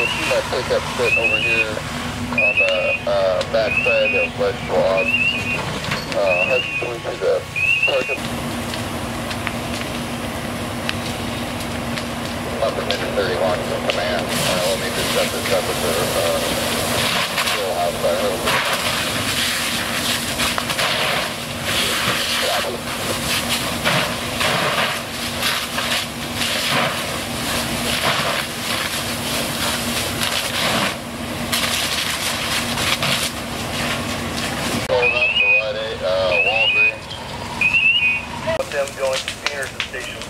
you'll see my pickup sitting over here on the back side of Ledge Block. Heading towards the parking. Upper minute 30 launch from command. Let me just set this up with the wheelhouse by her. Them going to the station.